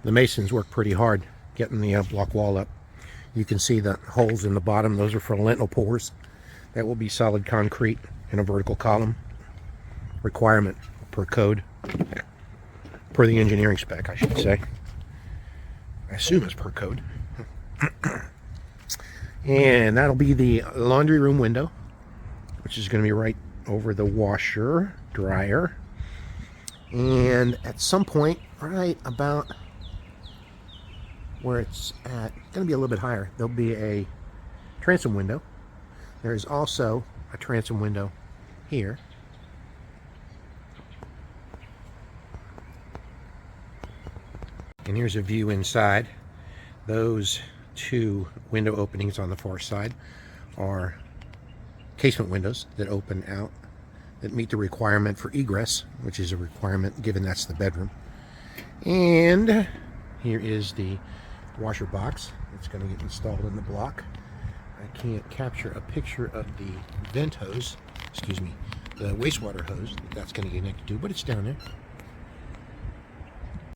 The masons work pretty hard getting the block wall up. You can see the holes in the bottom. Those are for lintel pours. That will be solid concrete in a vertical column. Requirement per code. Per the engineering spec, I should say. I assume it's per code. And that'll be the laundry room window, which is going to be right over the washer, dryer. And at some point, right about where it's at, going to be a little bit higher, there'll be a transom window. There's also a transom window here. And here's a view inside. Those two window openings on the far side are casement windows that open out, that meet the requirement for egress, which is a requirement given that's the bedroom. And here is the washer box that's going to get installed in the block. I can't capture a picture of the vent hose, excuse me, the wastewater hose that's going to get connected to, but it's down there.